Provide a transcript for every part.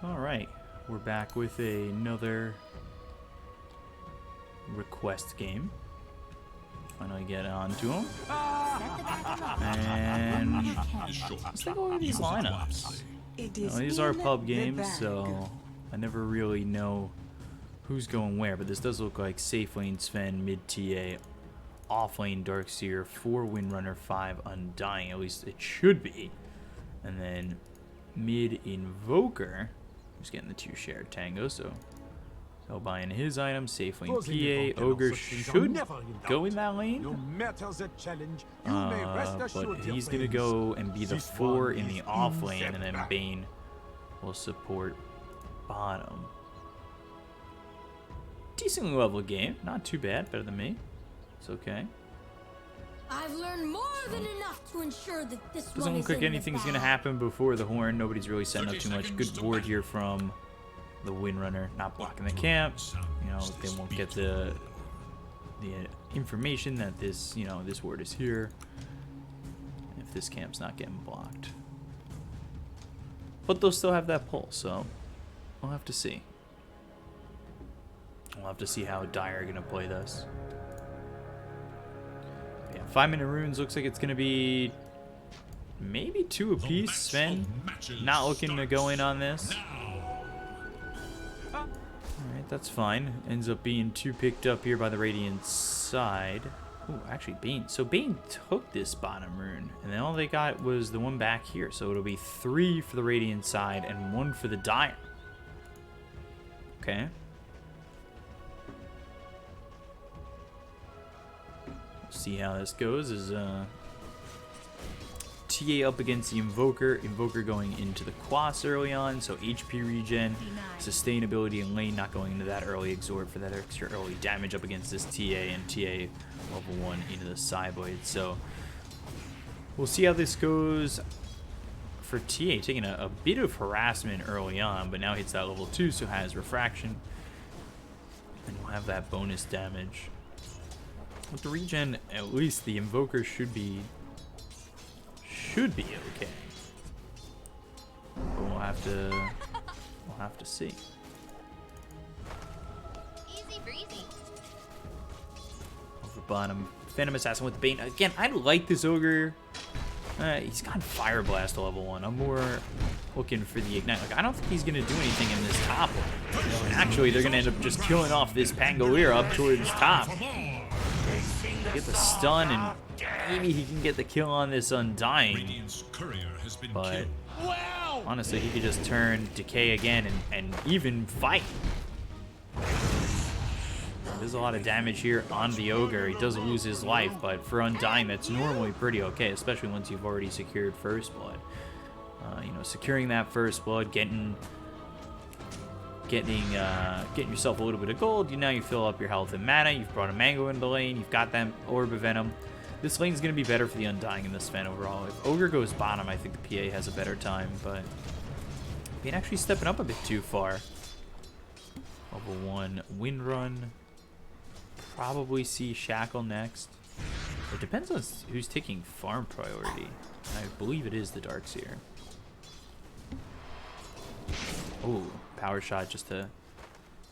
Alright, we're back with another request game. Finally get on to them. And let's take over these lineups. These are pub games, so I never really know who's going where, but this does look like safe lane Sven, mid TA, off lane Darkseer, 4 Windrunner, 5 Undying, at least it should be. And then mid Invoker, who's getting the 2 shared tango, so he'll buy in his items. Safe lane PA, Ogre should go in that lane. But he's going to go and be the 4 in the off lane, and then Bane will support bottom. Decently leveled game. Not too bad. Better than me. It's okay. I've learned more than enough to ensure that this doesn't look like anything's going to happen before the horn. Nobody's really setting up too much. Good board here from the Windrunner, not blocking the camp. You know, they won't get the information that this, you know, this ward is here if this camp's not getting blocked. But they'll still have that pull, so we'll have to see. We'll have to see how Dire are going to play this. Yeah, 5-minute runes looks like it's going to be maybe 2 apiece. Sven not looking to go in on this. Alright, that's fine. Ends up being 2 picked up here by the Radiant side. Oh, actually Bane. So Bane took this bottom rune, and then all they got was the one back here. So it'll be 3 for the Radiant side and 1 for the Dire. Okay. See how this goes. Is TA up against the Invoker. Invoker going into the Quas early on, so HP regen, sustainability in lane, not going into that early exhort for that extra early damage up against this TA, and TA level 1 into the Cyblade. So we'll see how this goes for TA, taking a bit of harassment early on, but now hits that level 2, so has refraction, and we'll have that bonus damage. With the regen, at least the Invoker should be okay. But we'll have to see. Easy breezy. Over bottom, Phantom Assassin with Bane. Again, I like this Ogre. He's got Fire Blast to level 1. I'm more looking for the Ignite. Like, I don't think he's going to do anything in this top one. Actually, they're going to end up just killing off this Pangolier up towards top. Get the stun, and maybe he can get the kill on this Undying. But honestly, he could just turn Decay again and even fight. There's a lot of damage here on the Ogre. He does lose his life, but for Undying, that's normally pretty okay, especially once you've already secured First Blood. You know, securing that First Blood, getting yourself a little bit of gold. Now you fill up your health and mana. You've brought a Mango into the lane. You've got that Orb of Venom. This lane's going to be better for the Undying in this Sven overall. If Ogre goes bottom, I think the PA has a better time, but Bane actually stepping up a bit too far. Level 1 Windrun. Probably see Shackle next. It depends on who's taking farm priority. I believe it is the Darkseer. Oh, power shot just to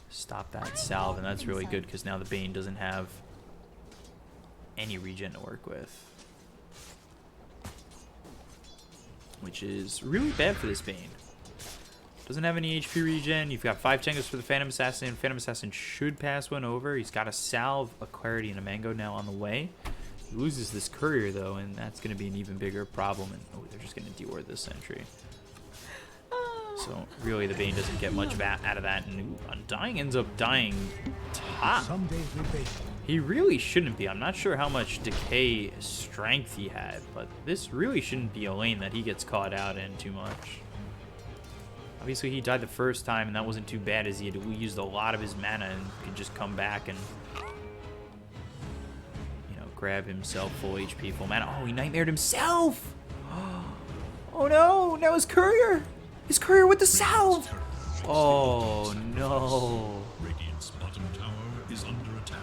stop that salve, and that's really good because now the Bane doesn't have any regen to work with, which is really bad for this Bane. Doesn't have any HP regen. You've got 5 tangos for the Phantom Assassin. Phantom Assassin should pass one over. He's got a salve, a clarity, and a Mango now on the way. He loses this courier though, and that's going to be an even bigger problem. And oh, they're just going to deor this sentry. So really the Bane doesn't get much out of that, and Undying ends up dying top. He really shouldn't be. I'm not sure how much Decay strength he had, but this really shouldn't be a lane that he gets caught out in too much. Obviously he died the first time, and that wasn't too bad as he had used a lot of his mana and could just come back and, you know, grab himself full HP, full mana. Oh, he nightmared himself! Oh no, now his courier! His courier with the salve! Oh no. Radiant's bottom tower is under attack.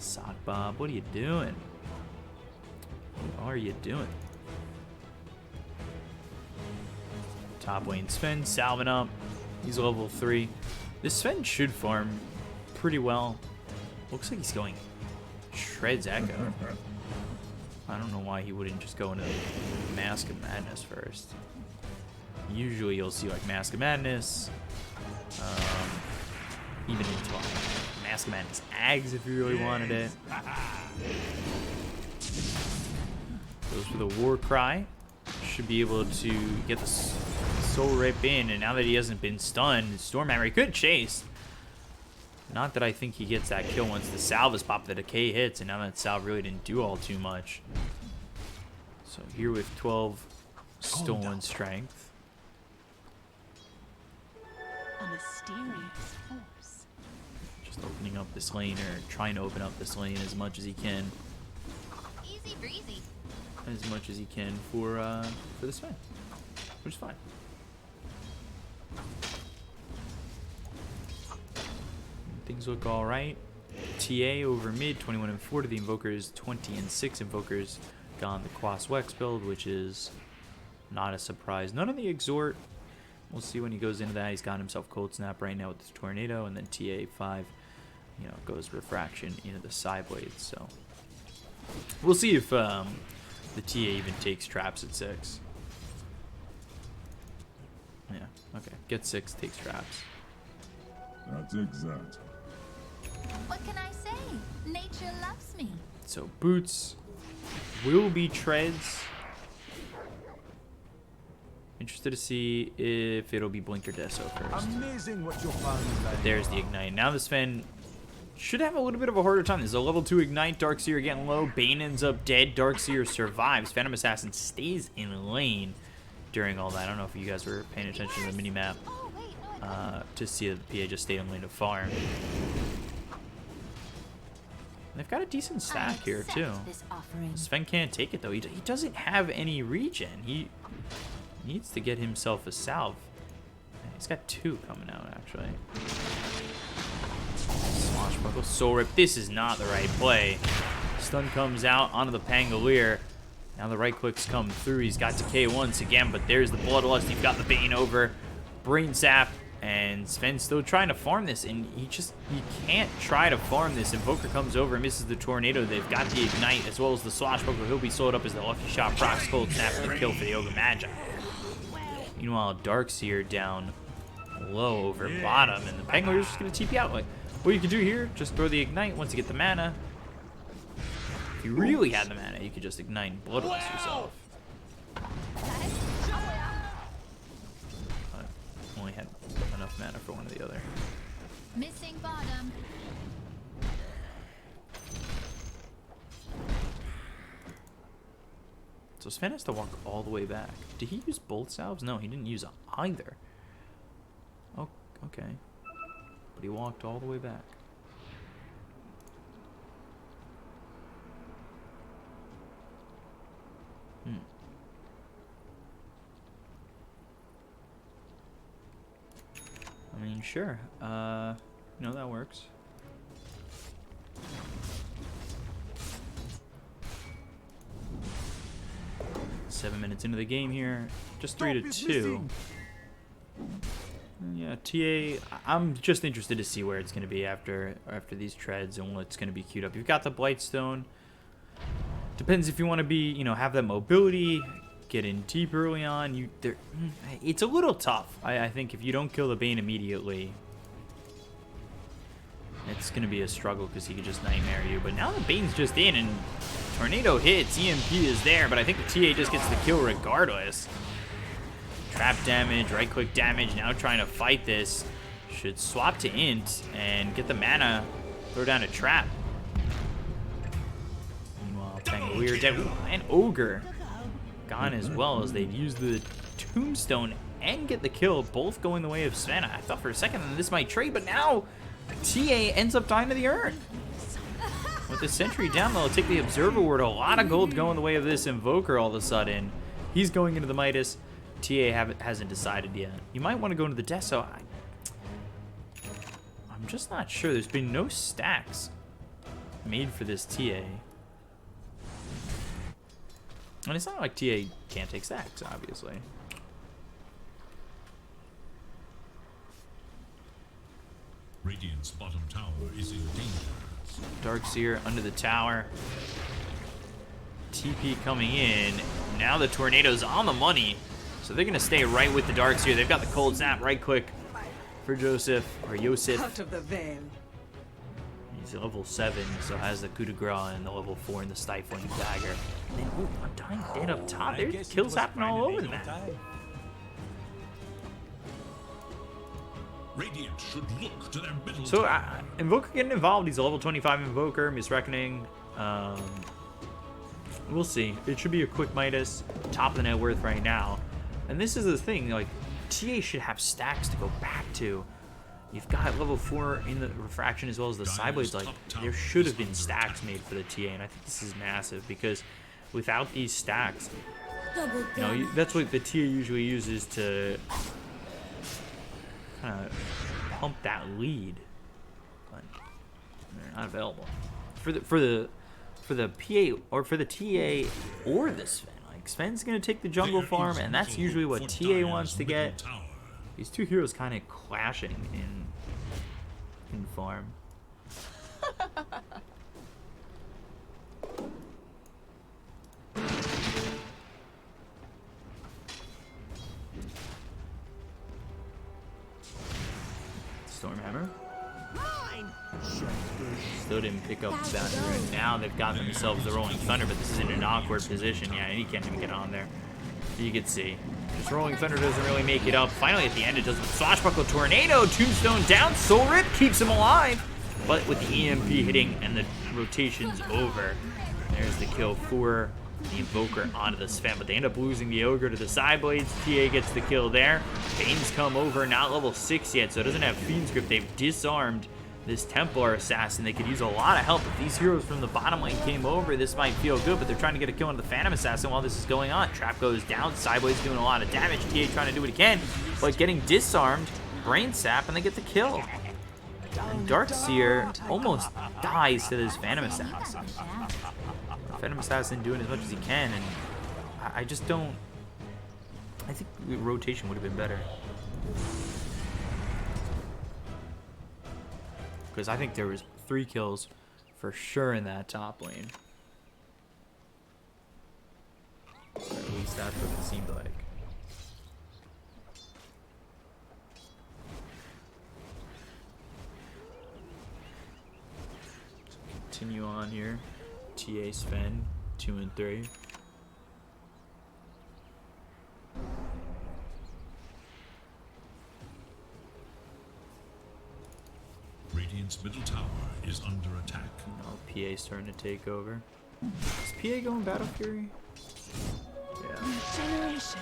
Sock Bob, what are you doing? What are you doing? Top lane Sven, salving up. He's level 3. This Sven should farm pretty well. Looks like he's going Shreds Echo. I don't know why he wouldn't just go into Mask of Madness first. Usually you'll see like Mask of Madness, even into like Mask of Madness Ags if you really wanted it. Goes for the War Cry. Should be able to get the Soul Rip in, and now that he hasn't been stunned, Stormhammer, he could chase. Not that I think he gets that kill once the salve is popped, the decay hits, and now that salve really didn't do all too much. So here with 12 stolen strength. A mysterious force. Just opening up this lane, or trying to open up this lane as much as he can. Easy breezy. As much as he can for this fight, which is fine. Things look all right. TA over mid, 21-4 to the Invokers, 20-6. Invokers got on the Quas Wex build, which is not a surprise. None of the Exhort. We'll see when he goes into that. He's got himself Cold Snap right now with the Tornado, and then TA5, you know, goes Refraction into the Side Blades. So we'll see if the TA even takes traps at 6. Yeah, okay. Get 6, takes traps. That's exact. What can I say? Nature loves me. So boots will be treads. Interested to see if it'll be Blink or Deso first. Amazing what you'll find. But there's the Ignite. Now this Sven should have a little bit of a harder time. This is a level 2 Ignite. Darkseer getting low. Bane ends up dead. Darkseer survives. Phantom Assassin stays in lane during all that. I don't know if you guys were paying attention to the minimap Oh, wait, no, I to see that the PA just stayed in lane to farm. They've got a decent stack here accept too. This offering. Sven can't take it though. He doesn't have any regen. He needs to get himself a salve. He's got 2 coming out actually. Swashbuckle, Soul Rip. This is not the right play. Stun comes out onto the Pangolier. Now the right clicks come through. He's got Decay once again, but there's the Bloodlust. You've got the Bane over. Brain Sap. And Sven's still trying to farm this, and he can't try to farm this. Invoker comes over and misses the Tornado. They've got the Ignite as well as the Swashbuckle. He'll be sold up as the Lucky Shot procs Cold Snap for the kill for the Ogre Magi. Meanwhile, Darkseer down low over bottom, and the Penguin's just going to TP out. Like, what you can do here, just throw the Ignite once you get the mana. If you really had the mana, you could just Ignite and Bloodlust yourself. But only had enough mana for one or the other. Missing bottom. So Sven has to walk all the way back. Did he use both salves? No, he didn't use either. Oh, okay. But he walked all the way back. I mean, sure. No, that works. Seven minutes into the game here, just 3-2. Yeah, TA. I'm just interested to see where it's going to be after these treads and what's going to be queued up. You've got the Blightstone. Depends if you want to be, you know, have that mobility, get in deep early on. It's a little tough. I think if you don't kill the Bane immediately, it's going to be a struggle because he could just Nightmare you. But now the Bane's just in and Tornado hits, EMP is there, but I think the TA just gets the kill regardless. Trap damage, right click damage, now trying to fight this. Should swap to Int and get the mana, throw down a trap. Meanwhile, Pangolier dead, and Ogre gone as well, as they've used the Tombstone and get the kill, both going the way of Sven. I thought for a second that this might trade, but now TA ends up dying to the urn. With the Sentry down, they'll take the Observer Ward. A lot of gold going the way of this Invoker all of a sudden. He's going into the Midas. TA hasn't decided yet. You might want to go into the Deso. I'm just not sure. There's been no stacks made for this TA. And it's not like TA can't take stacks, obviously. Radiant's bottom tower is in danger. Darkseer under the tower. TP coming in. Now the Tornado's on the money. So they're going to stay right with the Darkseer. They've got the cold snap right click for Joseph, or Yosef. Out of the veil. He's level 7, so has the coup de grace and the level 4 and the stifling dagger. And then, ooh, Undying dead up top. There's kills happening all over the map. Radiant should look to their middle So tower. Invoker getting involved. He's a level 25 Invoker. Miss Reckoning. We'll see. It should be a quick Midas. Top of the net worth right now. And this is the thing. Like, TA should have stacks to go back to. You've got level 4 in the refraction as well as the Sideblades. Like, there should have been stacks made for the TA, and I think this is massive because without these stacks, Double you know, damage. that's what the TA usually uses to kind of pump that lead, but they're not available for the PA or for the TA or the Sven. Like, Sven's gonna take the jungle There farm, is and that's little usually what for TA Dire's wants to middle get. tower. These two heroes kind of clashing in farm. Stormhammer. Still didn't pick up that rune. Now they've got themselves the Rolling Thunder, but this is in an awkward position. Yeah, he can't even get on there. You can see. Just Rolling Thunder doesn't really make it up. Finally, at the end, it does. Swashbuckle Tornado, Tombstone down. Soul Rip keeps him alive. But with the EMP hitting and the rotations over, there's the kill for the Invoker onto the Sven. But they end up losing the Ogre to the Sideblades. TA gets the kill there. Bane's come over, not level 6 yet, so it doesn't have Fiend's Grip. They've disarmed this Templar Assassin. They could use a lot of help. If these heroes from the bottom lane came over, this might feel good, but they're trying to get a kill on the Phantom Assassin while this is going on. Trap goes down. Sideways doing a lot of damage. TA trying to do what he can, but getting disarmed. Brain Sap, and they get the kill. And Darkseer almost dies to this Phantom Assassin. Phantom Assassin doing as much as he can, and I just don't... I think the rotation would have been better. Because I think there was 3 kills for sure in that top lane. Or at least that's what it seemed like. So continue on here. TA Sven, 2 and 3. Radiant's middle tower is under attack. Now PA starting to take over. Is PA going Battle Fury? Yeah. Generation.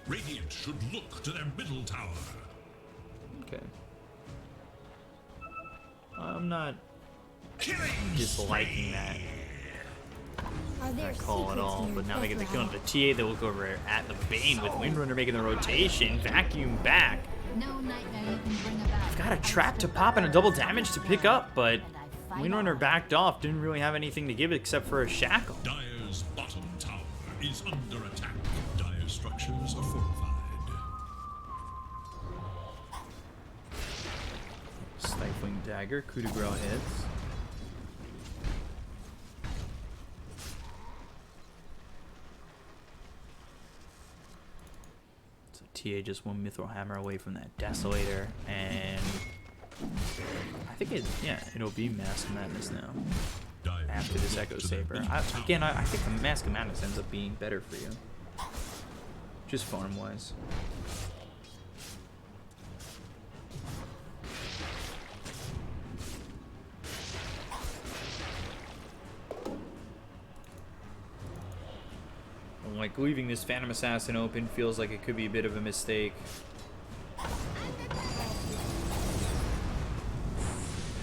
Radiant should look to their middle tower. Okay. I'm not Killing disliking that Are there call at secrets all, in but your now they get the kill on Bethlehem? the TA. They look over at the Bane with Windrunner making the rotation. Vacuum back. No nightmare you can bring about. Got a trap to pop and a double damage to pick up, but Windrunner backed off. Didn't really have anything to give except for a shackle. Dire's bottom tower is under attack. Dire structures are fortified. Stifling dagger, coup de grace hits. So TA just one Mithril Hammer away from that Desolator, and I think it'll be Mask of Madness now Dire after should this look Echo to their Saber. middle I tower. think the Mask of Madness ends up being better for you, just farm wise. Like, leaving this Phantom Assassin open feels like it could be a bit of a mistake.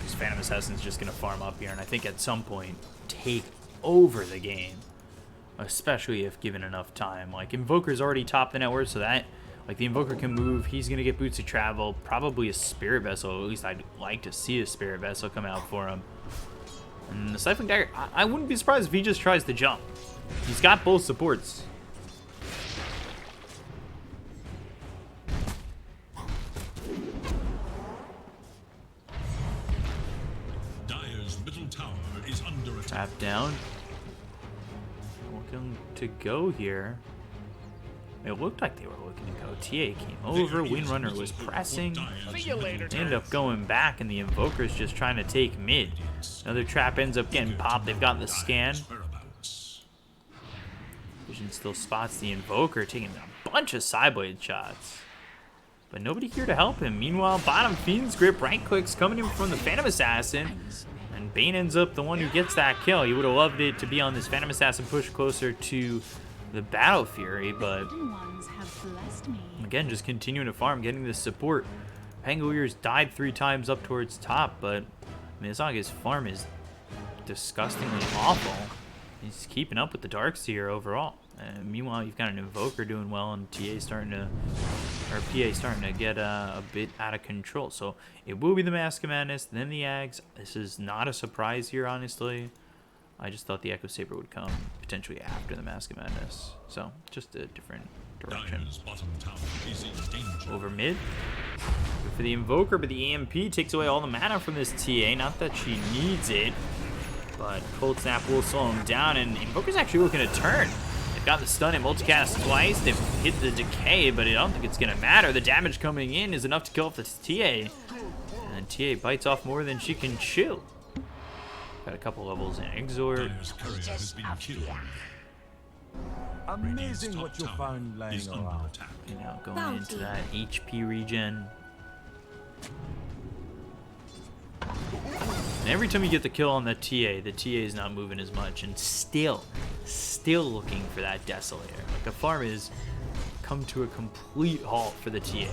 This Phantom Assassin's just going to farm up here, and I think at some point take over the game. Especially if given enough time. Like, Invoker's already topped the net worth, so that, like, the Invoker can move. He's going to get boots of travel. Probably a Spirit Vessel. At least I'd like to see a Spirit Vessel come out for him. And the Stifling Dagger, I wouldn't be surprised if he just tries to jump. He's got both supports. Wrap down. Looking to go here. It looked like they were looking to go. TA came over. Windrunner was pressing. They end up going back, and the Invoker's just trying to take mid. Another trap ends up getting popped. They've got the scan. Vision still spots the Invoker, taking a bunch of sideblade shots. But nobody here to help him. Meanwhile, bottom Fiend's Grip right clicks coming in from the Phantom Assassin. And Bane ends up the one who gets that kill. He would have loved it to be on this Phantom Assassin push closer to the Battle Fury, but Ones have blessed me. again, just continuing to farm, getting this support. Pangoliers died 3 times up towards top, but I mean, it's not like his farm is disgustingly awful. He's keeping up with the Darkseer overall. And meanwhile, you've got an Invoker doing well, and PA starting to get a bit out of control. So it will be the Mask of Madness, then the Ags. This is not a surprise here, honestly. I just thought the Echo Saber would come potentially after the Mask of Madness. So just a different direction. Dire's bottom tower is in danger. Over mid. Good for the Invoker, but the EMP takes away all the mana from this TA. Not that she needs it, but Cold Snap will slow him down, and Invoker's actually looking to turn. They've got the stun and multicast twice. They've hit the decay, but I don't think it's going to matter. The damage coming in is enough to kill off the TA. And TA bites off more than she can chew. Got a couple levels in Exort. Dire's courier has been killed. Amazing what you found lying Is under around. attack. You know, going into that HP regen. And every time you get the kill on the TA is not moving as much, and still looking for that Desolator. Like, the farm is come to a complete halt for the TA.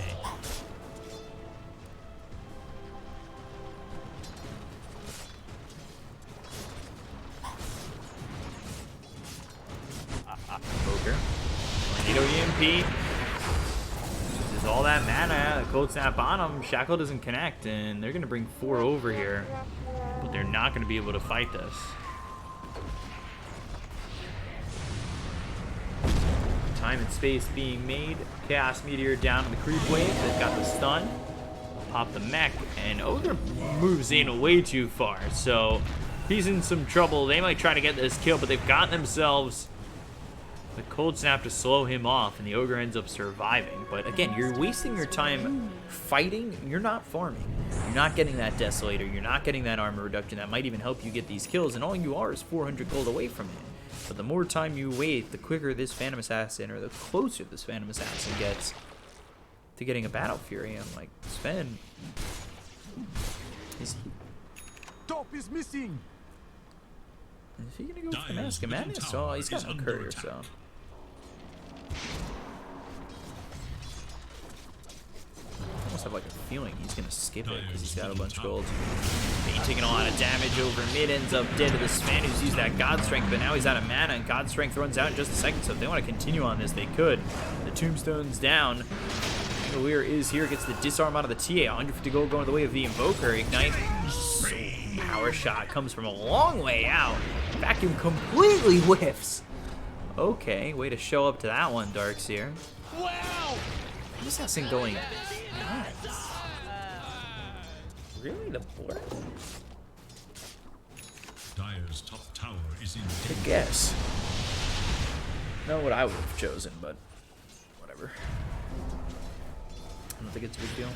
Poker. Tornado EMP. Uses all that mana. Cold Snap on him. Shackle doesn't connect, and they're going to bring 4 over here. But they're not going to be able to fight this. Time and space being made. Chaos Meteor down in the creep wave. They've got the stun. Pop the mech, and Ogre moves in way too far. So he's in some trouble. They might try to get this kill, but they've got themselves the Cold Snap to slow him off, and the Ogre ends up surviving. But again, you're wasting your time fighting. You're not farming. You're not getting that Desolator. You're not getting that armor reduction that might even help you get these kills, and all you are is 400 gold away from it. But the more time you wait, the quicker this Phantom Assassin, or the closer this Phantom Assassin gets to getting a Battle Fury. I'm like, Sven, is Top is missing. he gonna go for the Mask of Madness? Oh, he's got no courier, so. I almost have like a feeling he's gonna skip it because he's got a bunch of gold. Bane taking a lot of damage over mid, ends up dead to the Sven who's used that God Strength, but now he's out of mana, and God Strength runs out in just a second, so if they want to continue on this, they could. The Tombstone's down. Pangolier is here, gets the disarm out of the TA. 150 gold going the way of the Invoker. Ignite. Power shot comes from a long way out. Vacuum completely whiffs. Okay, way to show up to that one, Darkseer. Wow! Assassin going nuts. Really? The board? Dire's top tower is in I danger. guess. Not what I would have chosen, but whatever. I don't think it's a big deal.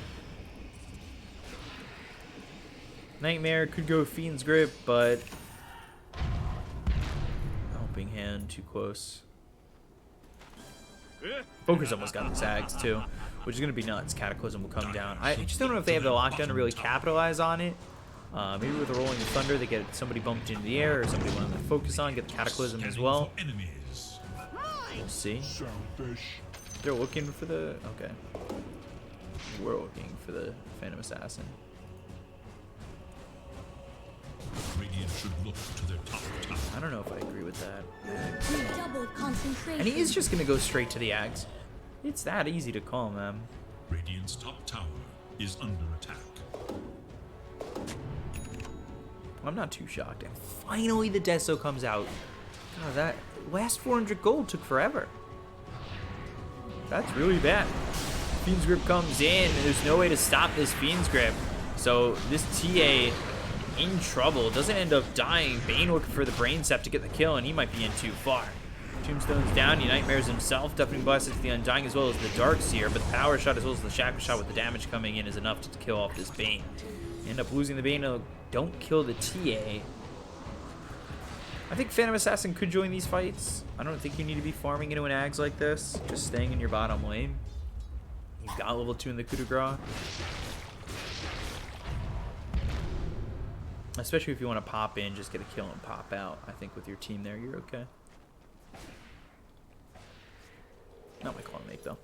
Nightmare could go Fiend's Grip, but Helping Hand too close. Poker's almost got the Zags too, which is going to be nuts. Cataclysm will come down. I just don't know if they have the lockdown to really capitalize on it. Maybe with a Rolling Thunder, they get somebody bumped into the air, or somebody want to focus on, get the Cataclysm as well. Enemies. We'll see. They're looking for the... Okay. We're looking for the Phantom Assassin. Radiant should look to their top tower. I don't know if I agree with that. Redoubled concentration. And he is just going to go straight to the Axe. It's that easy to call, man. Radiant's top tower is under attack. I'm not too shocked. And finally the Deso comes out. God, that last 400 gold took forever. That's really bad. Fiend's Grip comes in, and there's no way to stop this Fiend's Grip. So this TA in trouble. Doesn't end up dying. Bane looking for the Brain Sap to get the kill, and he might be in too far. Tombstone's down. He Nightmares himself. Deafening Blast to the Undying as well as the Darkseer, but the Power Shot as well as the Shackle Shot with the damage coming in is enough to kill off this Bane. End up losing the Bane. Don't kill the TA. I think Phantom Assassin could join these fights. I don't think you need to be farming into an Ags like this. Just staying in your bottom lane. You've got level 2 in the coup de grace. Especially if you want to pop in, just get a kill and pop out. I think with your team there, you're okay. Not my call to make, though.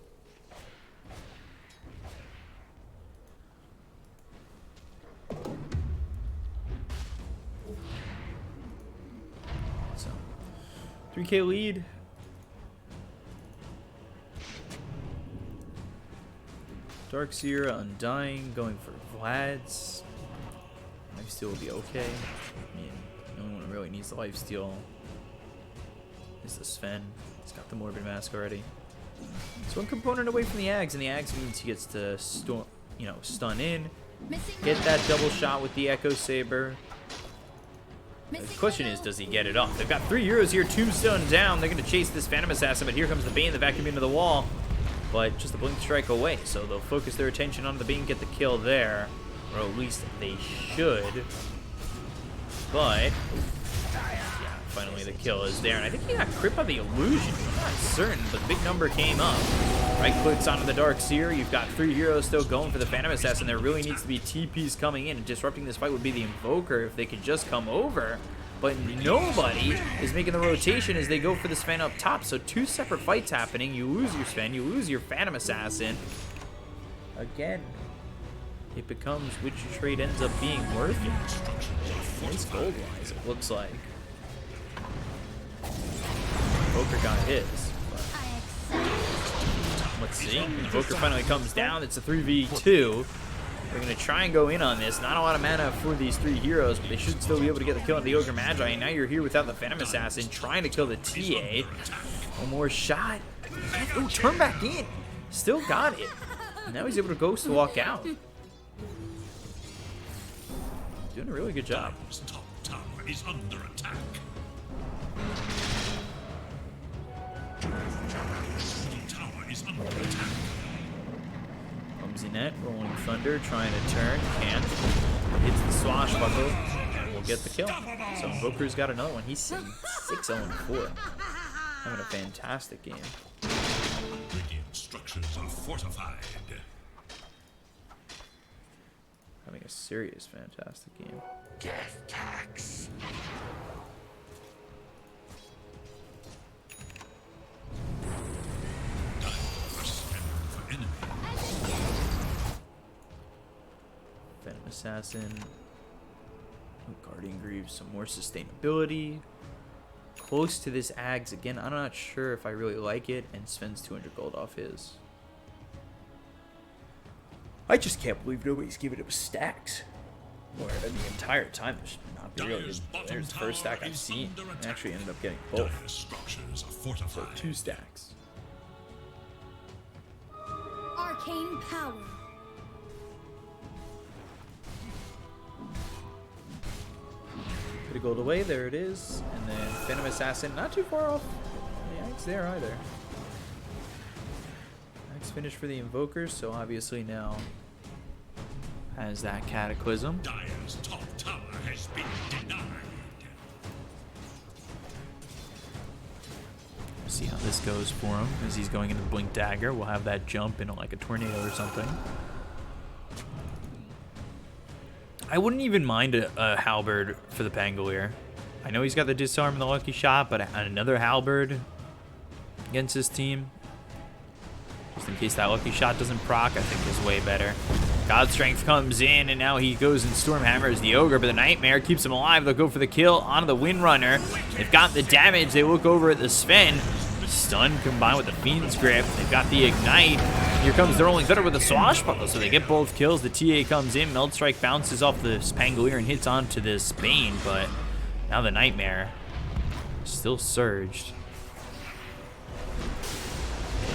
So, 3K lead. Darkseer, Undying, going for Vlad's. Lifesteal will be okay. I mean, the only one who really needs the lifesteal is the Sven. He's got the Morbid Mask already. It's one component away from the Ags, and the Ags means he gets to stun in, get that double shot with the Echo Saber. The question is, does he get it off? They've got 3 heroes here, Tombstone down. They're going to chase this Phantom Assassin, but here comes the Bane, the vacuum into the wall. But just a Blink Strike away, so they'll focus their attention on the Bane, get the kill there. Or at least they should. But yeah, finally the kill is there. And I think he got crit by the illusion. I'm not certain, but the big number came up. Right clicks onto the Darkseer. You've got 3 heroes still going for the Phantom Assassin. There really needs to be TPs coming in, and disrupting this fight would be the Invoker if they could just come over. But nobody is making the rotation as they go for the Sven up top. So 2 separate fights happening. You lose your Sven, you lose your Phantom Assassin. Again, it becomes which trade ends up being worth it. Nice gold-wise, it looks like. Invoker got his. Let's see. Invoker finally comes down. It's a 3v2. They're going to try and go in on this. Not a lot of mana for these 3 heroes, but they should still be able to get the kill on the Ogre Magi. And now you're here without the Phantom Assassin trying to kill the TA. One more shot. Oh, turn back in. Still got it. And now he's able to Ghost to walk out. Doing a really good job. Dire's top tower is under attack. Tower is under attack. Clumsy Net, Rolling Thunder, trying to turn, can't. Hits the Swashbuckle, and will get the kill. So Invoker's got another one. He's 6-0-4. Having a fantastic game. Radiant structures are fortified. Having a serious fantastic game. Death tax. For enemy. Phantom Assassin. Guardian Greaves, some more sustainability. Close to this Ags again. I'm not sure if I really like it, and Sven's 200 gold off his. I just can't believe nobody's giving him stacks. Or the entire time, there's not been really. There's the first stack I've seen. I actually ended up getting both. Structures are So fortified. 2 stacks. Arcane power. Bit of gold away, there it is. And then Phantom Assassin, not too far off. The Axe there either. Axe finished for the Invokers, so obviously now has that Cataclysm. Dire's top tower has been denied. See how this goes for him as he's going into the Blink Dagger. We'll have that jump into like a tornado or something. I wouldn't even mind a Halberd for the Pangolier. I know he's got the Disarm and the Lucky Shot, but another Halberd against his team, just in case that Lucky Shot doesn't proc, I think is way better. God Strength comes in, and now he goes and Stormhammers the Ogre, but the Nightmare keeps him alive. They'll go for the kill onto the Windrunner. They've got the damage. They look over at the Sven. Stun combined with the Fiend's Grip. They've got the Ignite. Here comes the Rolling Thunder with the Swashbuckle, so they get both kills. The TA comes in. Meld Strike bounces off the Pangolier and hits onto this Bane, but now the Nightmare still surged.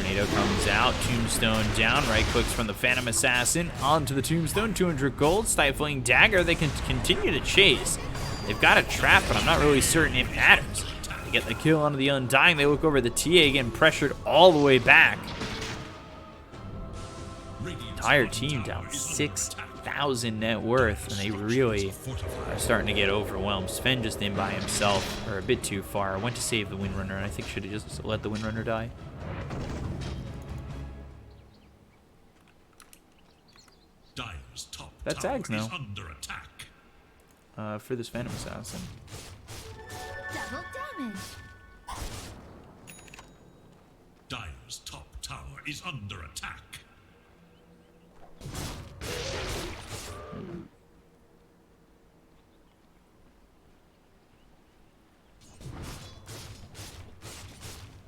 Tornado comes out, Tombstone down, right clicks from the Phantom Assassin onto the Tombstone, 200 gold, Stifling Dagger. They can continue to chase. They've got a trap, but I'm not really certain it matters. They get the kill onto the Undying. They look over the TA, getting pressured all the way back. Entire team down 6,000 net worth, and they really are starting to get overwhelmed. Sven just in by himself, or a bit too far. Went to save the Windrunner, and I think should have just let the Windrunner die. Dire's top That's tower Ags now. is under attack. For this Phantom Assassin. Double damage. Dire's top tower is under attack.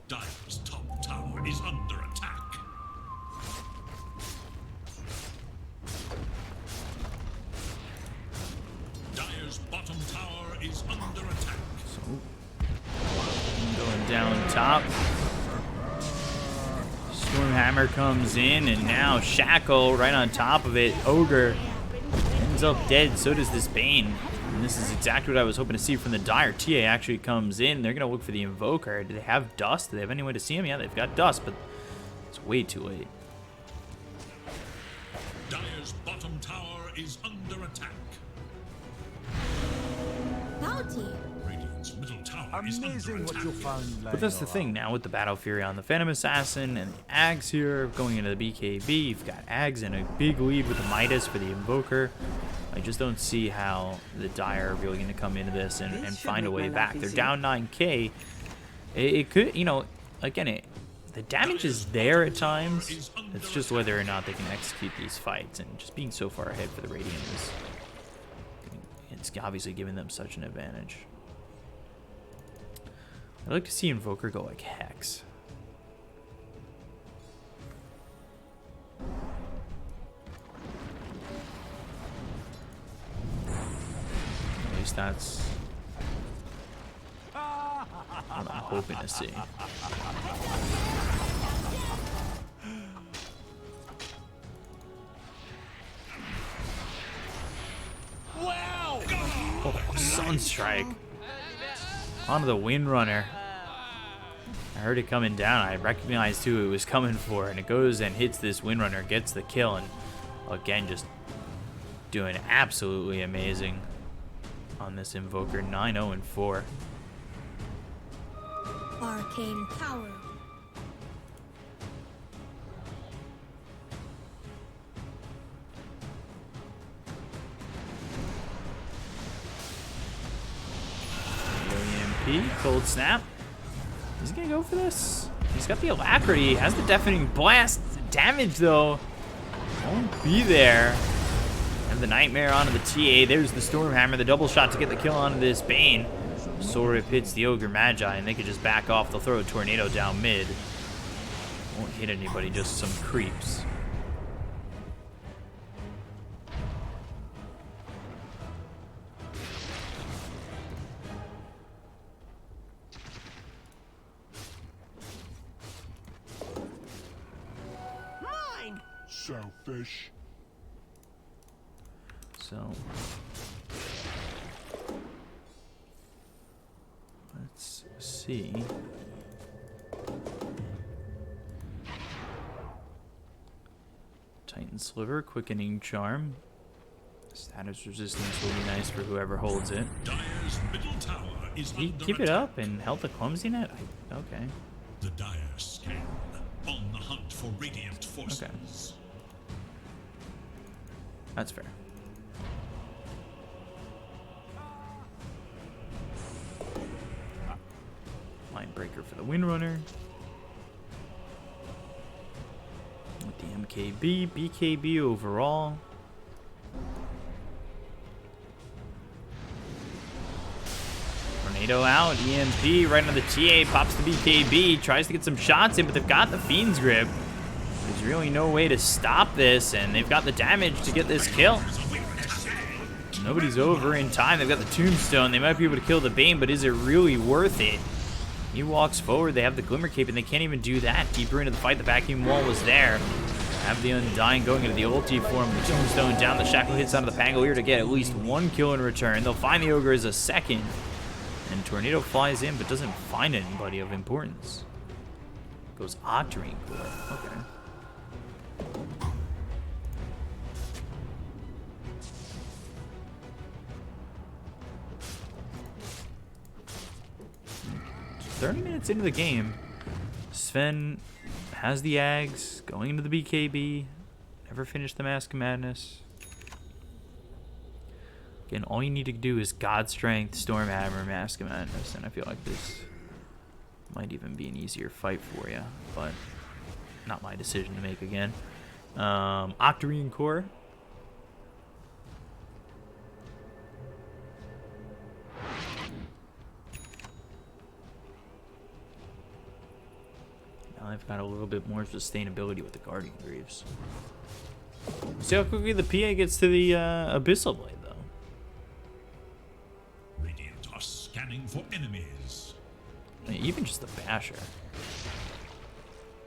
Dire's top tower is under attack. Dire's bottom tower is under attack. Going down top. Stormhammer comes in, and now Shackle right on top of it. Ogre ends up dead. So does this Bane. And this is exactly what I was hoping to see from the Dire. TA actually comes in. They're going to look for the Invoker. Do they have Dust? Do they have any way to see him? Yeah, they've got Dust, but it's way too late. Dire's bottom tower is under attack. Bounty. Radiant's middle tower is under Amazing what attack. you'll find lying But that's the around. thing now with the Battle Fury on the Phantom Assassin and the Ags here going into the BKB. You've got Ags in a big lead with the Midas for the Invoker. I just don't see how the Dire are really going to come into this and find a way back. They're down 9k. It could, you know, again, the damage is there at times. It's just whether or not they can execute these fights. And just being so far ahead for the Radiant is, it's obviously giving them such an advantage. I'd like to see Invoker go like Hex. At least that's what I'm hoping to see. Wow! Oh, Sunstrike. Onto the Windrunner. I heard it coming down. I recognized who it was coming for, and it goes and hits this Windrunner, gets the kill, and again, just doing absolutely amazing on this Invoker. 9-0-4. Arcane power. EMP, Cold Snap. Is he gonna go for this? He's got the Alacrity, has the Deafening Blast. Damage though won't be there. And the Nightmare onto the TA. There's the Stormhammer, the double shot to get the kill onto this Bane. Soul Rip hits the Ogre Magi, and they could just back off. They'll throw a Tornado down mid. Won't hit anybody, just some creeps. Selfish. So let's see. Titan Sliver, Quickening Charm. Status resistance will be nice for whoever holds it. Dire's middle tower is Did he under keep it attack. up and held the Clumsy Net? Okay. The Dire scan on the hunt for Radiant forces. That's fair. Mindbreaker for the Windrunner. With the MKB, BKB overall. Tornado out, EMP right on the TA, pops the BKB, tries to get some shots in, but they've got the Fiend's Grip. There's really no way to stop this, and they've got the damage to get this kill. Nobody's over in time. They've got the Tombstone. They might be able to kill the Bane, but is it really worth it? He walks forward. They have the Glimmer Cape, and they can't even do that. Deeper into the fight, the vacuum wall was there. Have the Undying going into the ulti form. The Tombstone down. The Shackle hits onto the Pangolier to get at least one kill in return. They'll find the Ogre as a second. And Tornado flies in, but doesn't find anybody of importance. Goes Octarine Core. Okay. So 30 minutes into the game, Sven has the Ags, going into the BKB, never finished the Mask of Madness. Again, all you need to do is God Strength, Stormhammer, Mask of Madness, and I feel like this might even be an easier fight for you, but not my decision to make again. Octarine Core. Now I've got a little bit more sustainability with the Guardian Greaves. See how quickly the PA gets to the Abyssal Blade, though. Radiant are scanning for enemies. I mean, even just the Basher.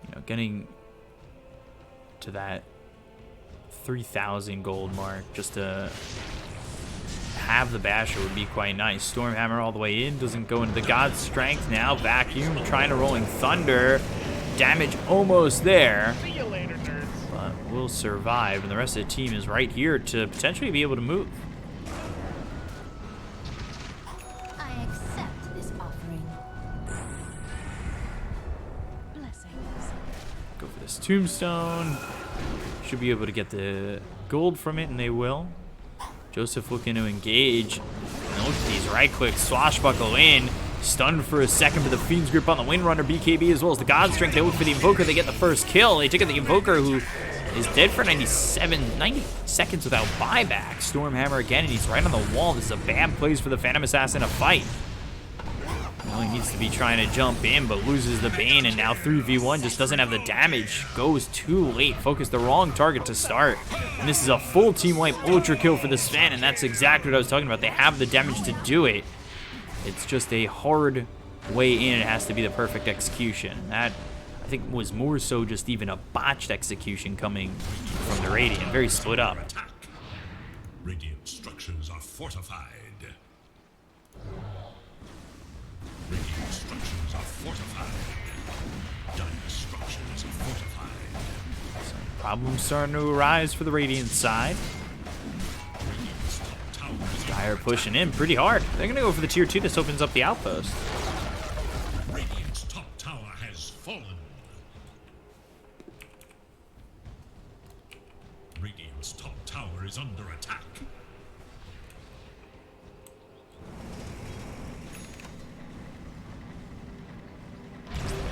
You know, getting to that 3,000 gold mark just to have the Basher would be quite nice. Stormhammer all the way in, doesn't go into the God's Strength now. Vacuum trying to Rolling Thunder. Damage almost there. See you later, nerds. But will survive, and the rest of the team is right here to potentially be able to move. I accept this offering. Blessings. Go for this Tombstone. Should be able to get the gold from it, and they will. Joseph looking to engage. And look at these right clicks. Swashbuckle in. Stunned for a second, but the Fiend's Grip on the Windrunner BKB as well as the God Strength. They look for the Invoker. They get the first kill. They took out the Invoker, who is dead for 90 seconds without buyback. Stormhammer again, and he's right on the wall. This is a bad place for the Phantom Assassin to fight. Well, he needs to be trying to jump in, but loses the Bane, and now 3v1 just doesn't have the damage. Goes too late. Focused the wrong target to start. And this is a full team wipe ultra kill for the Sven, and that's exactly what I was talking about. They have the damage to do it. It's just a hard way in. It has to be the perfect execution. That, I think, was more so just even a botched execution coming from the Radiant. Very split up. Attack. Radiant structures are fortified. Radiant structures are fortified. Dire structures are fortified. Problems starting to arise for the Radiant side. Radiant's top tower is Dire pushing in pretty hard. They're going to go for the tier 2. This opens up the outpost. Radiant's top tower has fallen. Radiant's top tower is under attack.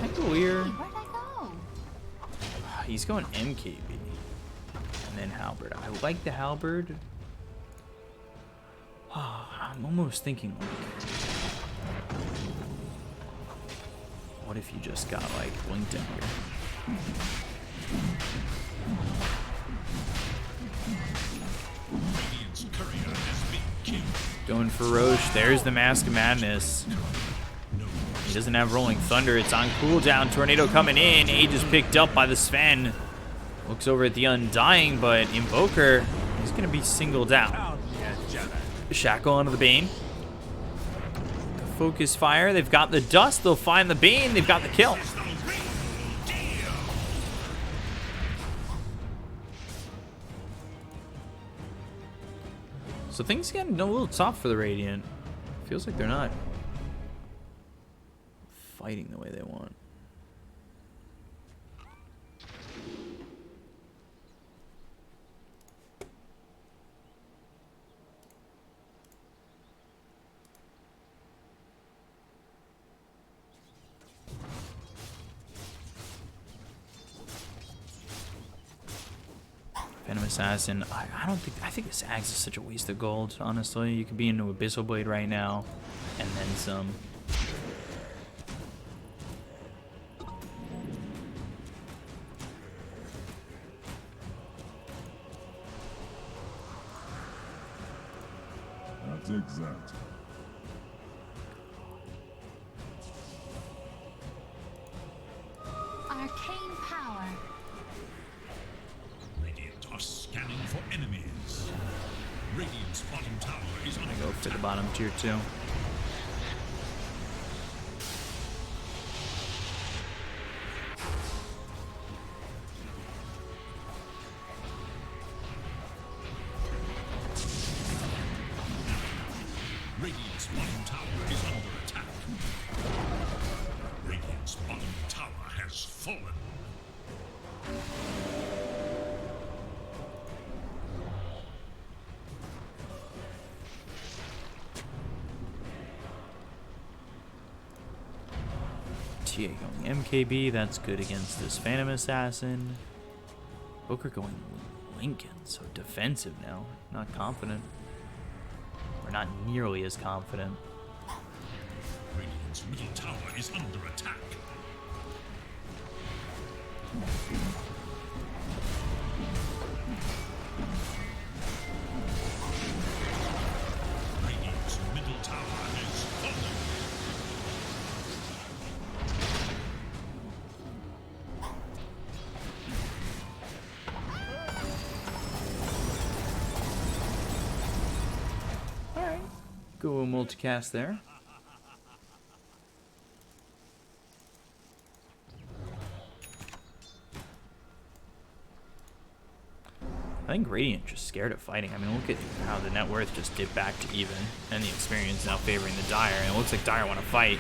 Pangolier. Where'd I go? He's going MKB. And then Halberd. I like the Halberd. I'm almost thinking, like, what if you just got, like, Blinked in here? Radiant's courier has been killed. Going for Roche. There's the Mask of Madness. He doesn't have Rolling Thunder. It's on cooldown. Tornado coming in. Age is picked up by the Sven. Looks over at the Undying, but Invoker is going to be singled out. Shackle onto the Bane. The Focus Fire. They've got the Dust. They'll find the Bane. They've got the kill. So things getting a little tough for the Radiant. Feels like they're not fighting the way they want. Phantom Assassin. I don't think. I think this Axe is such a waste of gold. Honestly, you could be into Abyssal Blade right now, and then some. That's exact. to the bottom tier 2. Radiant's bottom tower is under attack. Radiant's bottom tower has fallen. TA going MKB, that's good against this Phantom Assassin. Booker going Lincoln, so defensive now, not confident. Or not nearly as confident. Radiant's middle tower is under attack. Radiant's middle tower has fallen. Go multicast there. I think Radiant just scared of fighting. I mean, look at how the net worth just dipped back to even, and the experience now favoring the Dire, and it looks like Dire want to fight.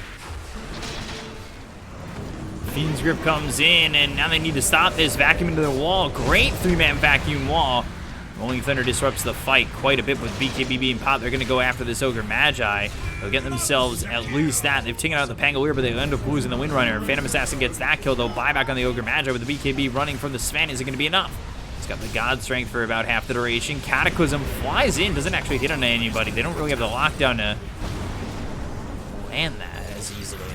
Fiend's Grip comes in, and now they need to stop this. Vacuum into their wall. Great 3-man vacuum wall. Rolling Thunder disrupts the fight quite a bit with BKB being popped. They're going to go after this Ogre Magi. They'll get themselves at least that. They've taken out the Pangolier, but they end up losing the Windrunner. Phantom Assassin gets that kill, though. Buyback on the Ogre Magi with the BKB running from the Sven. Is it going to be enough? He's got the God Strength for about half the duration. Cataclysm flies in. Doesn't actually hit on anybody. They don't really have the lockdown to land that as easily.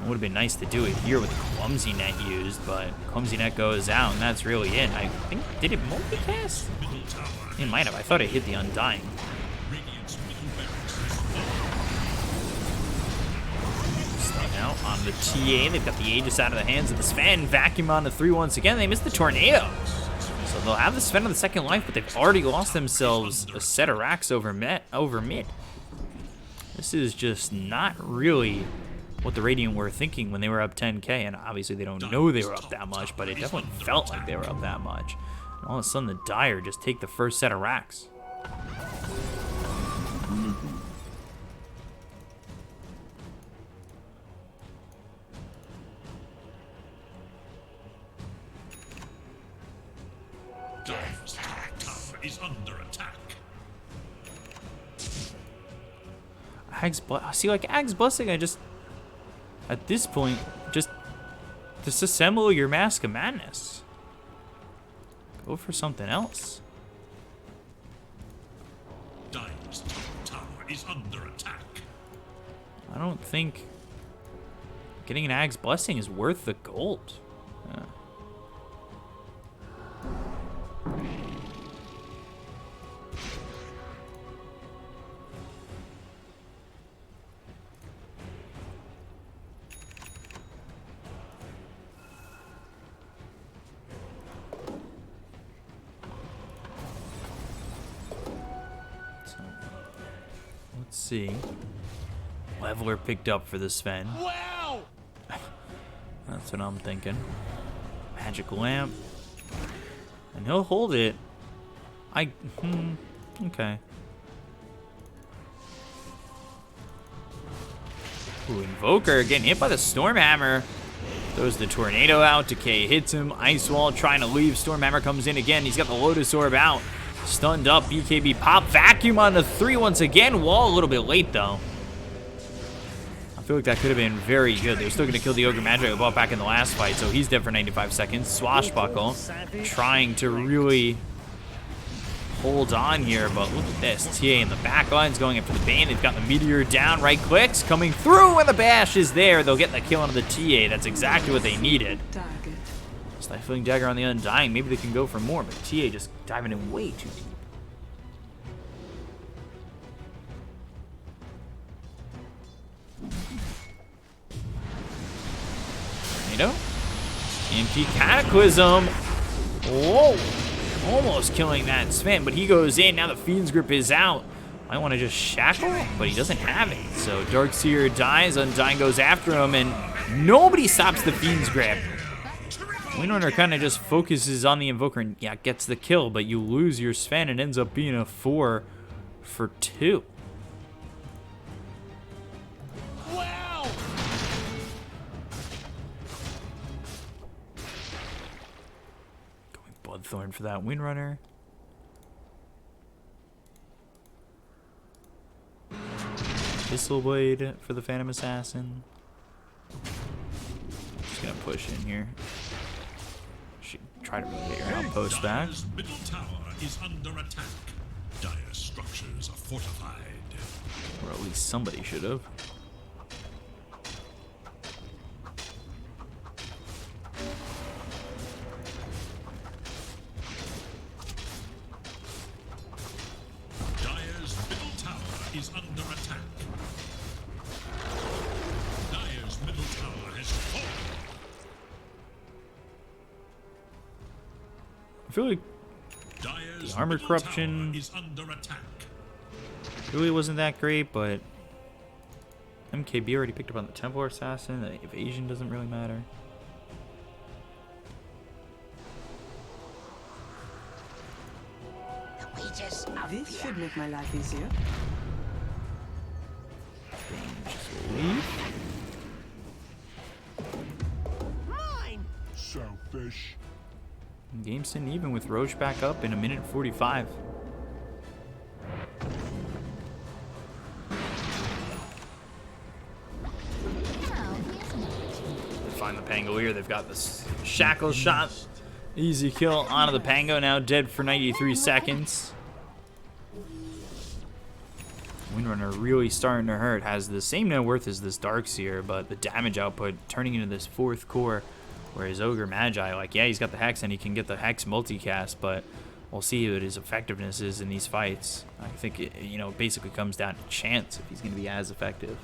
It would have been nice to do it here with the Clumsy Net used, but Clumsy Net goes out, and that's really it. I think, did it multicast? It might have. I thought it hit the Undying. Staying out on the TA. They've got the Aegis out of the hands of the Sven. Vacuum on the 3 once again. They missed the Tornado. So they'll have the Sven on the second life, but they've already lost themselves a set of racks over mid. This is just not really what the Radiant were thinking when they were up 10k, and obviously they don't know they were up that much, but it definitely felt like they were up that much. And all of a sudden the Dire just take the first set of racks. Dire's top tower is under attack. Ag's Blessing, I just, at this point, just disassemble your Mask of Madness. Go for something else. Dire's top tower is under attack. I don't think getting an Ag's Blessing is worth the gold. Let's see. Leveler picked up for the Sven. Wow! That's what I'm thinking. Magic Lamp. And he'll hold it. Okay. Ooh, Invoker getting hit by the Stormhammer. Throws the Tornado out. Decay hits him. Ice Wall trying to leave. Stormhammer comes in again. He's got the Lotus Orb out. Stunned up. BKB pop. Vacuum on the 3 once again. Wall a little bit late though. I feel like that could have been very good. They're still going to kill the Ogre Magi who bought back in the last fight, so he's dead for 95 seconds. Swashbuckle trying to really hold on here, but look at this. TA in the back lines going after the Bane. They've got the Meteor down. Right clicks coming through, and the Bash is there. They'll get the kill onto the TA. That's exactly what they needed. Stifling Dagger on the Undying. Maybe they can go for more, but TA just diving in way too deep. Tornado. Empty Cataclysm. Whoa. Almost killing that Sven, but he goes in. Now the Fiend's Grip is out. Might want to just shackle, but he doesn't have it. So Darkseer dies, Undying goes after him, and nobody stops the Fiend's grab. Windrunner kind of just focuses on the Invoker and, yeah, gets the kill, but you lose your Sven. It ends up being a 4 for 2. Wow! Going Bloodthorn for that Windrunner. Pistol Blade for the Phantom Assassin. Just gonna push in here. Should try to rotate her outpost back. Dire's middle tower is under attack. Dire structures are fortified. Or at least somebody should have. Dire's middle tower is under attack. Dire's middle tower has fallen. I feel like Dire's armor middle corruption- tower is under attack. really wasn't that great, but MKB already picked up on the Templar Assassin. The evasion doesn't really matter. This should make my life easier. Just leave. Mine! Selfish. Game's sitting even with Roche back up in 1:45. They find the Pangolier. They've got this shackle shot. Easy kill onto the Pango. Now dead for 93 seconds. Windrunner really starting to hurt. Has the same net worth as this Darkseer, but the damage output turning into this 4th core. Whereas Ogre Magi, like, yeah, he's got the Hex and he can get the Hex multicast, but we'll see what his effectiveness is in these fights. I think it, you know, basically comes down to chance if he's going to be as effective.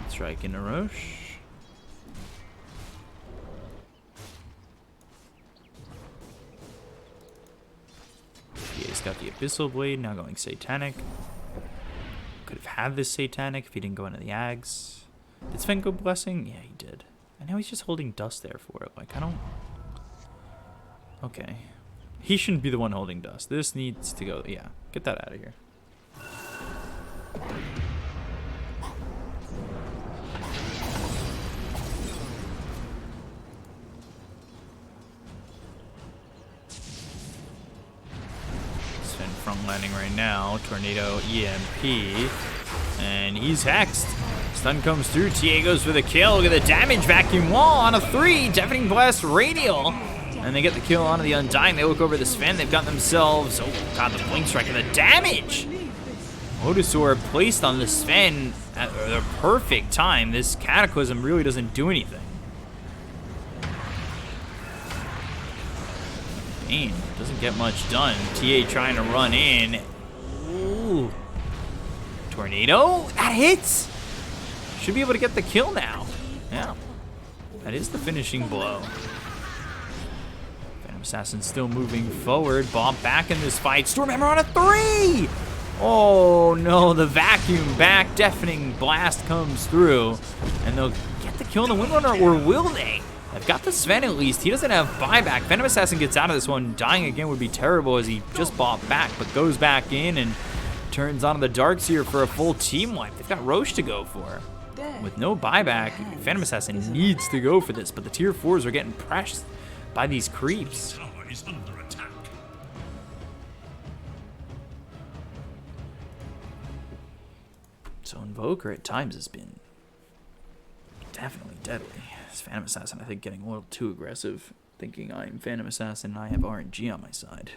Strike into Roche. Yeah, he's got the Abyssal Blade, now going Satanic. Could have had this Satanic if he didn't go into the Ags. Did Sven go Blessing? Yeah, he did. And now he's just holding Dust there for it. Like, I don't... Okay. He shouldn't be the one holding Dust. This needs to go... Yeah, get that out of here. Frontlining right now, Tornado EMP, and he's hexed. Stun comes through, TA goes for the kill. Look at the damage, vacuum wall on a 3, Deafening Blast Radial, and they get the kill onto the Undying. They look over the Sven, they've got themselves, oh god, the Blink Strike and the damage! Odosaur placed on the Sven at the perfect time. This Cataclysm really doesn't do anything. Doesn't get much done. TA trying to run in. Ooh. Tornado? That hits! Should be able to get the kill now. Yeah. That is the finishing blow. Phantom Assassin still moving forward. Bob back in this fight. Stormhammer on a 3! Oh no, the vacuum back. Deafening Blast comes through. And they'll get the kill on the Windrunner, or will they? I've got the Sven at least. He doesn't have buyback. Phantom Assassin gets out of this one. Dying again would be terrible as he just bought back, but goes back in and turns on the Darkseer for a full team wipe. They've got Roche to go for. With no buyback, Phantom Assassin needs to go for this, but the tier 4s are getting pressed by these creeps. Tower is under attack. So Invoker at times has been definitely deadly. This Phantom Assassin, I think, getting a little too aggressive, thinking I'm Phantom Assassin and I have RNG on my side.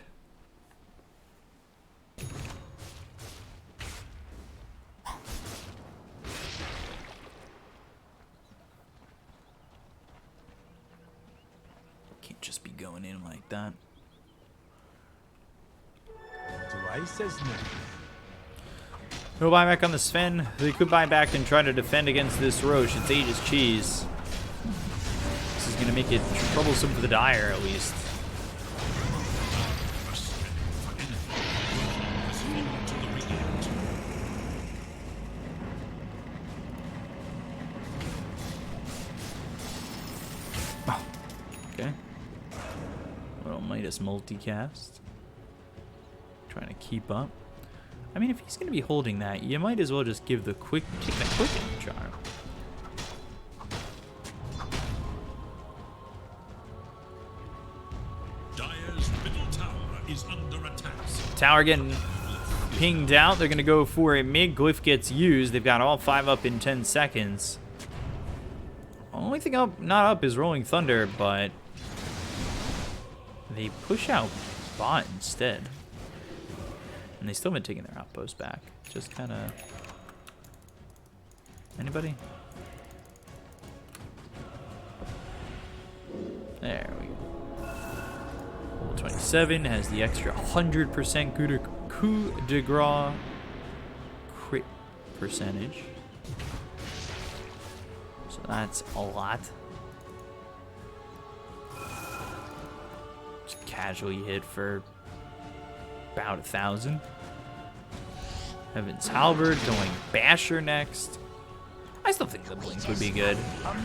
Can't just be going in like that. Twice as many. No buyback on the Sven. They could buy back and try to defend against this Roche. It's Aegis Cheese. This is going to make it troublesome for the Dire, at least. Okay. Little Midas multicast. Trying to keep up. I mean, if he's going to be holding that, you might as well just give the quick, take the quicken charm. Dire's middle tower is under attack. Tower getting pinged out. They're going to go for a mid. Glyph gets used. They've got all 5 up in 10 seconds. Only thing up, not up is Rolling Thunder, but they push out bot instead. And they still been taking their outpost back. Just kind of... Anybody? There we go. Level 27 has the extra 100% coup de grace crit percentage. So that's a lot. Just casually hit for about 1,000. Heaven's Halberd going Basher next. I still think the Blink would be good. And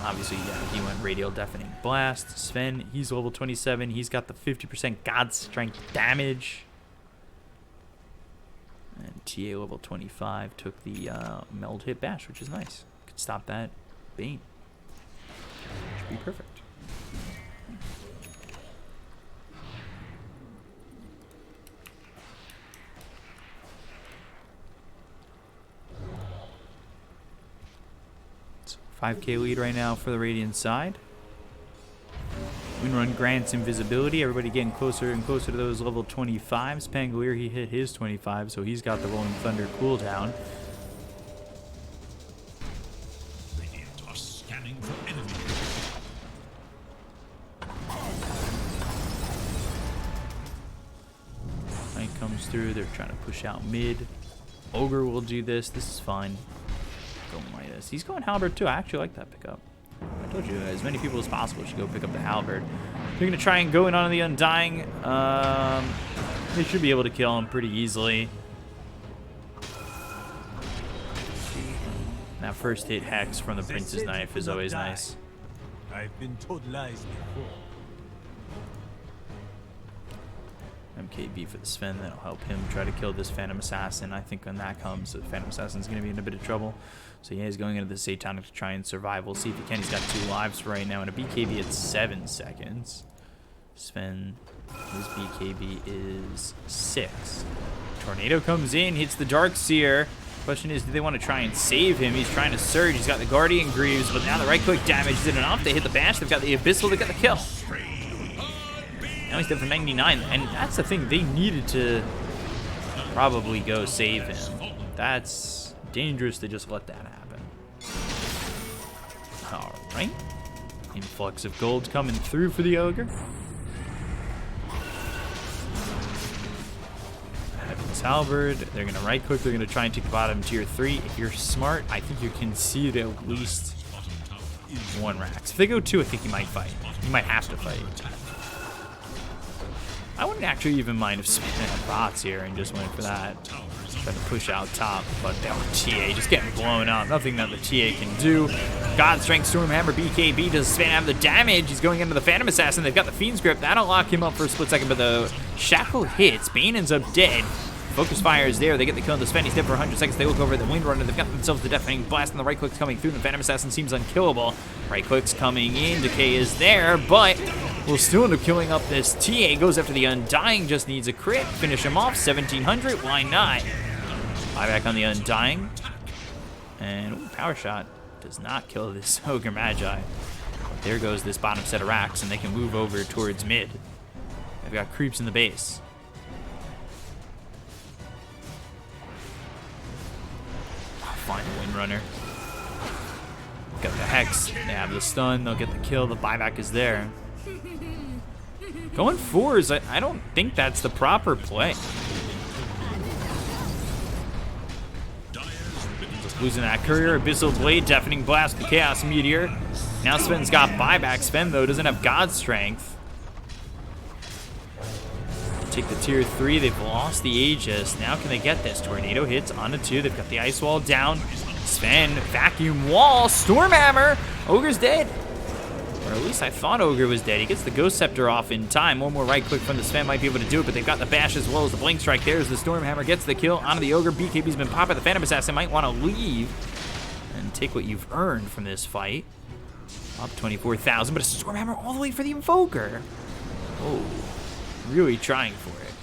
obviously, yeah, he went Radial Deafening Blast. Sven, he's level 27. He's got the 50% God Strength damage. And TA level 25 took the Meld Hit Bash, which is nice. Could stop that Bane. Should be perfect. So 5k lead right now for the Radiant side. Windrun grants invisibility. Everybody getting closer and closer to those level 25s. Pangolier, he hit his 25, so he's got the Rolling Thunder cooldown. Radiant are scanning for enemy. Knight comes through. They're trying to push out mid. Ogre will do this. This is fine. Go Midas. He's going Halberd too. I actually like that pickup. I told you, as many people as possible should go pick up the Halberd. They're going to try and go in on the Undying. They should be able to kill him pretty easily. That first hit Hex from the Prince's Knife is always nice. I've been told lies before. MKB for the Sven. That'll help him try to kill this Phantom Assassin. I think when that comes, the Phantom Assassin's going to be in a bit of trouble. So yeah, he's going into the Satanic to try and survive. We'll see if he can. He's got 2 lives right now and a BKB at 7 seconds. Sven, his BKB is 6. Tornado comes in, hits the Darkseer. Question is, do they want to try and save him? He's trying to surge. He's got the Guardian Greaves, but now the right-click damage isn't enough. They hit the Bash. They've got the Abyssal. They got the kill. Now he's dead for 99, and that's the thing. They needed to probably go save him. That's dangerous to just let that happen. All right. Influx of gold coming through for the Ogre. Heaven's Halberd. They're going to right-click. They're going to try and take the bottom tier 3. If you're smart, I think you can see it at least 1 Rax. If they go 2, I think you might fight. You might have to fight. I wouldn't actually even mind if Sven had bots here and just went for that. Trying to push out top, but that TA just getting blown up. Nothing that the TA can do. God Strength, Stormhammer, BKB. Does Sven have the damage? He's going into the Phantom Assassin. They've got the Fiend's Grip. That'll lock him up for a split second, but the Shackle hits. Bane ends up dead. Focus Fire is there. They get the kill on the Sven. He's dead for 100 seconds. They look over at the Windrunner. They've got themselves the Deafening Blast, and the right click's coming through. The Phantom Assassin seems unkillable. Right click's coming in. Decay is there, but we'll still end up killing up this TA. Goes after the Undying. Just needs a crit. Finish him off. 1700. Why not? Buyback on the Undying. And ooh, Power Shot does not kill this Ogre Magi. But there goes this bottom set of racks, and they can move over towards mid. They've got creeps in the base. Find the Windrunner. Got the Hex. They have the stun. They'll get the kill. The buyback is there. Going 4s, I don't think that's the proper play. losing that courier. Abyssal Blade, Deafening Blast, the Chaos Meteor. Now Sven's got buyback. Sven, though, doesn't have God Strength. Take the tier 3. They've lost the Aegis. Now can they get this? Tornado hits onto 2. They've got the Ice Wall down. Sven, Vacuum Wall, Stormhammer. Ogre's dead. Or at least I thought Ogre was dead. He gets the Ghost Scepter off in time. One more right click from the Sven might be able to do it, but they've got the Bash as well as the Blink Strike. There's the Stormhammer, gets the kill onto the Ogre. BKB's been popped by the Phantom Assassin. Might want to leave and take what you've earned from this fight. Up 24,000, but a Stormhammer all the way for the Invoker. Oh, really trying for it.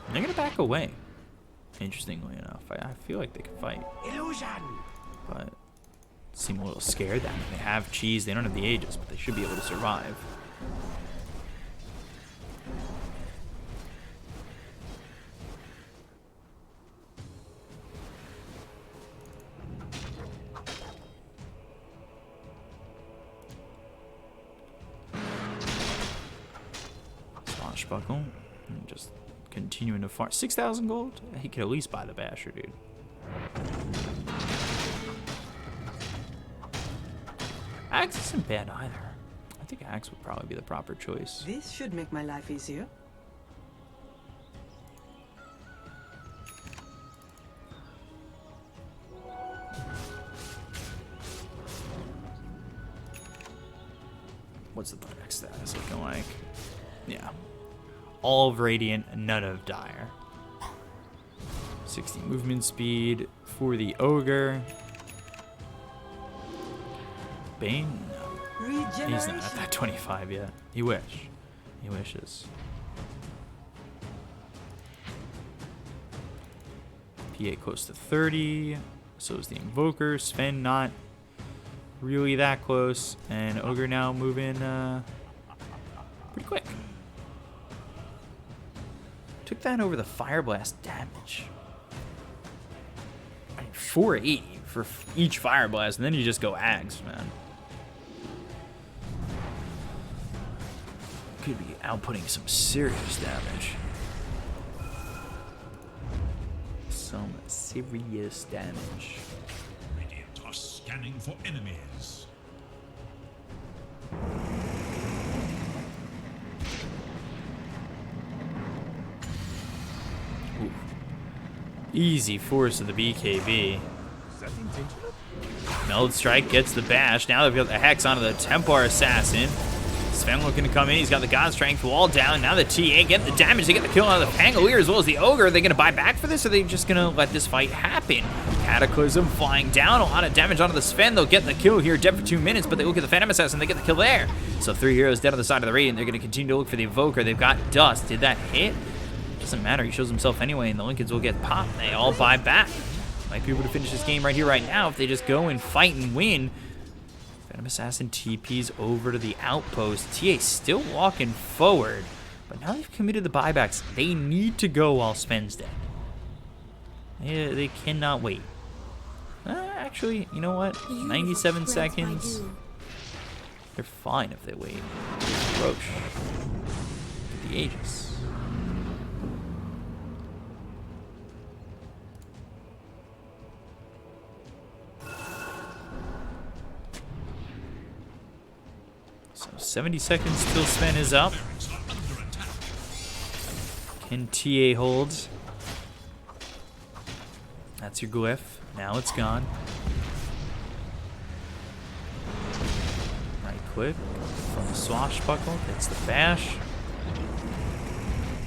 And they're going to back away. Interestingly enough, I feel like they could fight. Illusion. But seem a little scared. That they have cheese, they don't have the Aegis, but they should be able to survive. Swashbuckle, and just continuing to farm. 6,000 gold? He could at least buy the Basher, dude. Axe isn't bad either. I think Axe would probably be the proper choice. This should make my life easier. What's the Dark status looking like? Yeah. All of Radiant, none of Dire. 60 movement speed for the Ogre. Bane? No. He's not at that 25 yet. He wish. He wishes. PA close to 30. So is the Invoker. Sven not really that close. And Ogre now moving pretty quick. Took that over the Fire Blast damage. I mean, 480 for each Fire Blast, and then you just go Ags, man. Could be outputting some serious damage. Some serious damage. Radiant are scanning for enemies. Ooh. Easy force of the BKB. Is that intentional? Meld Strike gets the bash. Now they've got the Hex onto the Templar Assassin. Sven looking to come in. He's got the God Strength wall down. Now the TA get the damage. They get the kill on the Pangolier as well as the Ogre. Are they going to buy back for this, or are they just going to let this fight happen? Cataclysm flying down. A lot of damage onto the Sven. They'll get the kill here. Dead for 2 minutes, but they look at the Phantom Assassin. They get the kill there. So 3 heroes dead on the side of the Radiant. They're going to continue to look for the Invoker. They've got Dust. Did that hit? Doesn't matter. He shows himself anyway, and the Lincolns will get popped. They all buy back. Might be able to finish this game right here, right now, if they just go and fight and win. Phantom Assassin TP's over to the outpost. TA still walking forward, but now they've committed the buybacks. They need to go while Sven's dead. They cannot wait. Actually, you know what? 97 seconds. They're fine if they wait. Roche. Get the Aegis. So 70 seconds till Sven is up. Can TA hold? That's your glyph. Now it's gone. Right click from the Swashbuckle. That's the bash.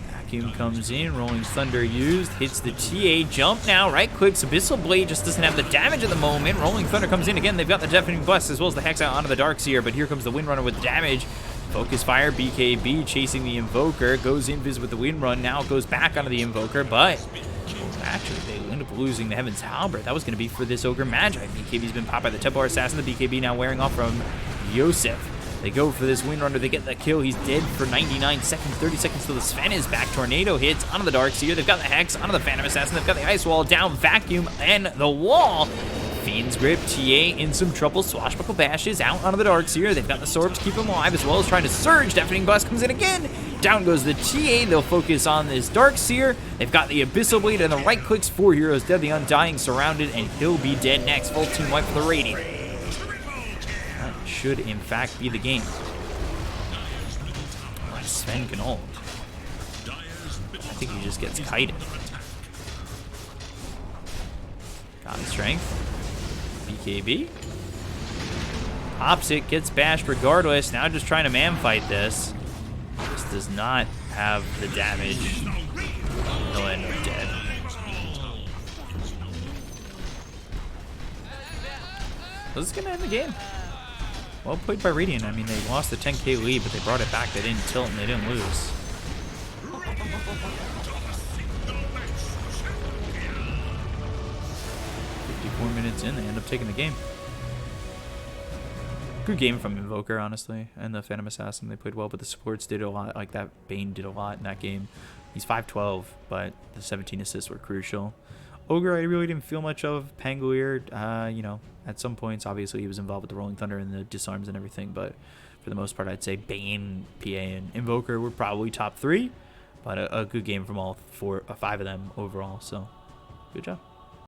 Vacuum comes in. Rolling Thunder used. Hits the TA. Jump now. Right clicks. Abyssal Blade just doesn't have the damage at the moment. Rolling Thunder comes in again. They've got the Deafening Blast as well as the Hex out onto the Darkseer. But here comes the Windrunner with damage. Focus Fire. BKB chasing the Invoker. Goes invis with the Windrun. Now it goes back onto the Invoker. But actually, they end up losing the Heaven's Halberd. That was going to be for this Ogre Magi. BKB's been popped by the Templar Assassin. The BKB now wearing off from Yosef. They go for this Windrunner. They get the kill. He's dead for 99 seconds. 30 seconds till the Sven is back. Tornado hits onto the Darkseer. They've got the Hex onto the Phantom Assassin. They've got the Ice Wall down. Vacuum and the wall. Fiend's Grip. TA in some trouble. Swashbuckle bashes out onto the Darkseer. They've got the Sword to keep him alive as well as trying to surge. Deafening Blast comes in again. Down goes the TA. They'll focus on this Darkseer. They've got the Abyssal Blade and the right clicks. 4 heroes dead. The Undying surrounded, and he'll be dead next. Full team wipe for the Radiant. That should, in fact, be the game. Sven can hold. I think he just gets kited. Got his strength. BKB. Pops it, gets bashed regardless. Now just trying to man fight this. This does not have the damage. He'll end up dead. This is gonna end the game. Well played by Radiant. I mean, they lost the 10k lead, but they brought it back. They didn't tilt and they didn't lose. Minutes in, they end up taking the game. Good game from Invoker, honestly, and the Phantom Assassin. They played well, but the supports did a lot. Like that Bane did a lot in that game. He's 512, but the 17 assists were crucial. Ogre, I really didn't feel much of. Pangolier, you know, at some points, obviously he was involved with the Rolling Thunder and the disarms and everything, but for the most part, I'd say Bane, PA, and Invoker were probably top 3, but a good game from all 5 of them overall. So, good job.